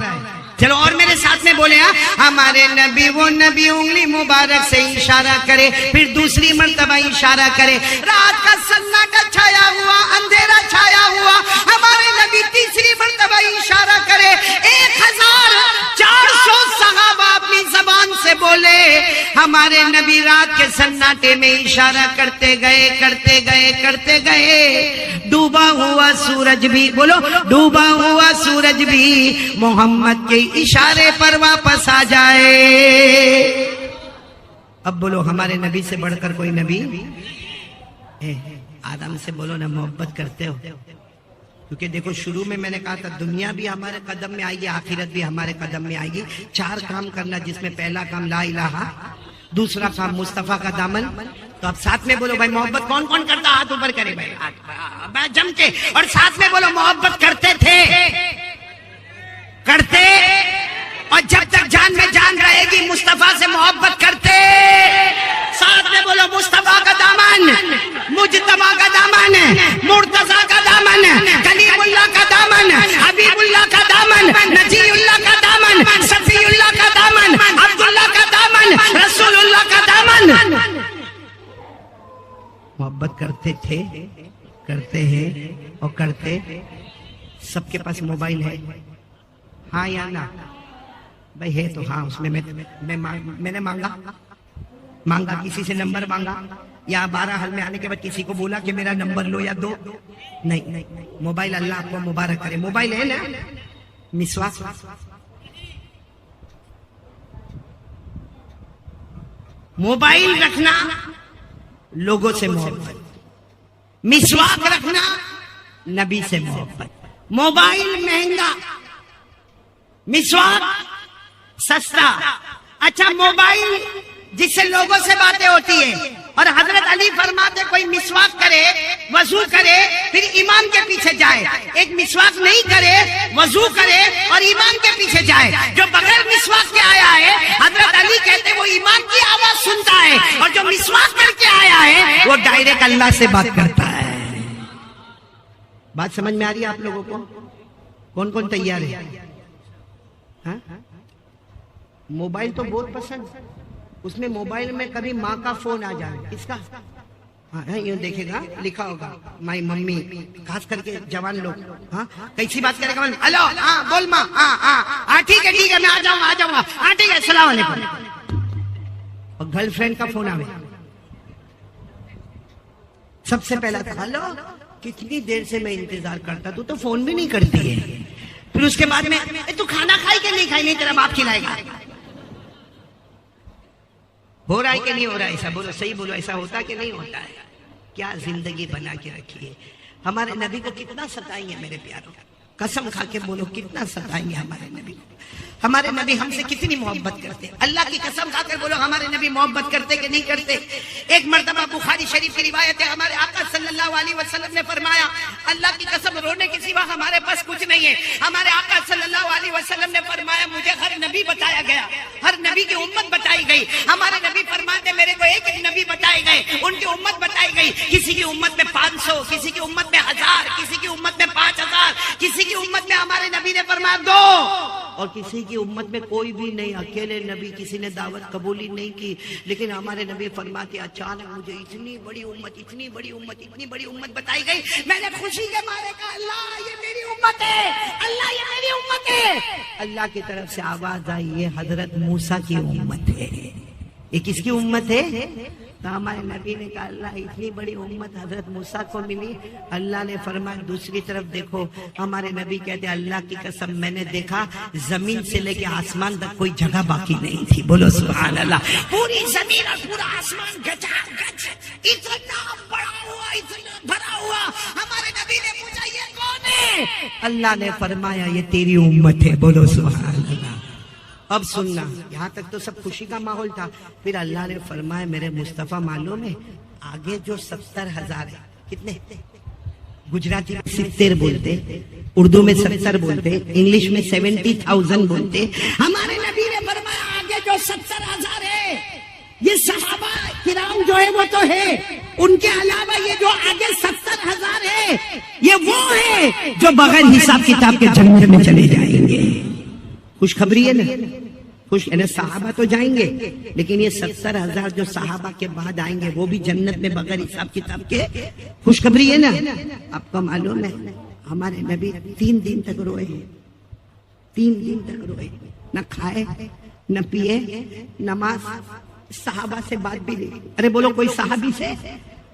Speaker 4: چلو اور میرے ساتھ میں بولے, ہمارے نبی وہ نبی, انگلی مبارک سے اشارہ کرے, پھر دوسری مرتبہ اشارہ کرے. رات کا سناٹا چھایا ہوا, اندھیرا چھایا ہوا, ہمارے نبی تیسری مرتبہ اشارہ کرے. 1400 صحابہ اپنی زبان سے بولے, ہمارے نبی رات کے سناٹے میں اشارہ کرتے گئے کرتے گئے کرتے گئے. ڈوبا ہوا سورج بھی، بولو ڈوبا ہوا سورج بھی محمد کے اشارے پر واپس آ جائے۔ اب بولو ہمارے نبی سے بڑھ کر کوئی نبی؟ آدم سے بولو نا محبت کرتے ہو، کیونکہ دیکھو شروع میں نے کہا تھا دنیا بھی ہمارے قدم میں آئے گی، آخرت بھی ہمارے قدم میں آئے گی۔ 4 کام کرنا، جس میں پہلا کام لا الہ، دوسرا کام مصطفیٰ کا دامن۔ تو اب ساتھ میں بولو بھائی محبت کون کون کرتا؟ ہاتھ اوپر کرے بھائی جم کے، اور ساتھ میں بولو محبت کرتے تھے، کرتے، اور جب تک جان میں جان رہے گی مصطفیٰ سے محبت کرتے۔ ساتھ میں بولو مصطفیٰ کا دامن، مجتبیٰ کا دامن، مرتضیٰ کا دامن، کلیم اللہ کا دامن، حبیب اللہ کا دامن، نجی اللہ کا دامن، صفی اللہ کا دامن، عبداللہ کا دامن، رسول اللہ کا دامن۔ محبت کرتے تھے، کرتے ہیں اور کرتے۔ سب کے پاس موبائل ہے؟ ہاں یا نہ؟ بھائی ہے تو ہاں، اس میں میں نے مانگا کسی سے نمبر مانگا، یا 12 حل میں آنے کے بعد کسی کو بولا کہ میرا نمبر لو یا دو؟ نہیں، موبائل اللہ آپ کو مبارک کرے۔ موبائل ہے نا؟ مسواک، موبائل رکھنا لوگوں سے محبت، مسواک رکھنا نبی سے محبت۔ موبائل مہنگا، مسواک سستا۔ اچھا موبائل جس سے لوگوں سے باتیں ہوتی ہے، اور حضرت علی فرماتے کوئی مسواک کرے، وضو کرے، پھر امام کے پیچھے جائے، ایک مسواک نہیں کرے، وضو کرے اور امام کے پیچھے جائے، جو بغیر مسواک کے آیا ہے حضرت علی کہتے وہ امام کی آواز سنتا ہے، اور جو مسواک کر کے آیا ہے وہ ڈائریکٹ اللہ سے بات کرتا ہے۔ بات سمجھ میں آ رہی ہے آپ لوگوں کو؟ کون کون تیار ہے؟ ہاں؟ موبائل تو بہت پسند، اس میں موبائل میں کبھی ماں کا فون آ جائے، کس کا؟ ہاں یوں دیکھے گا، لکھا ہوگا مائی ممی، خاص کر کے جوان لوگ۔ ہاں کیسی بات کرے گا؟ ہلو، ہاں بول ماں، ہاں ٹھیک ہے میں آ جاؤں گا، ہاں ٹھیک ہے السلام علیکم۔ اور گرل فرینڈ کا فون آوے، سب سے پہلا تھا ہلو، کتنی دیر سے میں انتظار کرتا، تو فون بھی نہیں کرتی ہے۔ پھر اس کے بعد میں تو کھانا کھائی کہ نہیں کھائی؟ نہیں، تیرا باپ کھلائے گا۔ ہو رہا ہے کہ نہیں ہو رہا ہے ایسا؟ بولو صحیح بولو، ایسا ہوتا کہ نہیں ہوتا ہے؟ کیا زندگی بنا کے رکھی ہے۔ ہمارے نبی کو کتنا ستائیں گے میرے پیاروں، قسم کھا کے بولو کتنا ستائیں گے ہمارے نبی کو۔ ہمارے نبی ہم سے کتنی محبت کرتے، اللہ کی قسم کھا کر بولو ہمارے نبی محبت کرتے کہ نہیں کرتے؟ ایک مرتبہ بخاری شریف کی روایت ہے، ہمارے آقا صلی اللہ علیہ وسلم نے فرمایا اللہ کی قسم رونے کے سوا ہمارے پاس کچھ نہیں ہے۔ ہمارے آقا صلی اللہ علیہ وسلم نے فرمایا مجھے ہر نبی بتایا گیا، ہر نبی کی امت بتائی گئی۔ ہمارے نبی فرماتے میرے کو ایک ایک نبی بتائے گئے، ان کی امت بتائی گئی، کسی کی امت میں 500، کسی کی امت میں 1000، کسی کی امت میں 5000، کسی کی امت میں ہمارے نبی نے فرمایا 2، اور کسی کی امت میں کوئی بھی نہیں، اکیلے نبی، کسی نے دعوت قبولی نہیں کی۔ لیکن ہمارے نبی فرماتے اچانک مجھے اتنی بڑی امت بتائی گئی، میں نے خوشی کے مارے کہا اللہ یہ میری امت ہے، اللہ یہ میری امت ہے۔ اللہ کی طرف سے آواز آئی یہ حضرت موسیٰ کی امت ہے۔ یہ کس کی امت ہے؟ تو ہمارے نبی نے کہا اللہ اتنی بڑی امت حضرت موسیٰ کو ملی۔ اللہ نے فرمایا دوسری طرف دیکھو، ہمارے نبی کہتے اللہ کی قسم میں نے دیکھا زمین سے لے کے آسمان تک کوئی جگہ باقی نہیں تھی۔ بولو سبحان اللہ، پوری زمین اور پورا آسمان گچا گچ اتنا بڑا ہوا، اتنا بھرا ہوا۔ ہمارے نبی نے پوچھا یہ کون ہے؟ اللہ نے فرمایا یہ تیری امت ہے۔ بولو سبحان اللہ۔ اب سننا، یہاں تک تو سب خوشی کا ماحول تھا، پھر اللہ نے فرمایا میرے مصطفیٰ معلوم ہے آگے جو 70,000 ہے، کتنے؟ گجراتی میں 70 بولتے، اردو میں 70 بولتے، انگلش میں 70,000 بولتے۔ ہمارے نبی نے فرمایا آگے جو 70,000 ہے یہ صحابہ کرام جو ہے وہ تو ہے، ان کے علاوہ یہ جو آگے 70,000 ہے یہ وہ ہے جو بغیر حساب کتاب کے جنت میں چلے جائیں گے۔ خوشخبری ہے نا، خوش ہے نا، صحابہ تو جائیں گے لیکن یہ 70,000 جو صحابہ کے بعد آئیں گے وہ بھی جنت میں بغیر حساب کتاب کے۔ خوشخبری ہے نا۔ آپ کو معلوم ہے ہمارے نبی 3 دن تک روئے، 3 دن تک روئے، نہ کھائے نہ پیے، نماز، صحابہ سے بات بھی نہیں۔ ارے بولو کوئی صحابی سے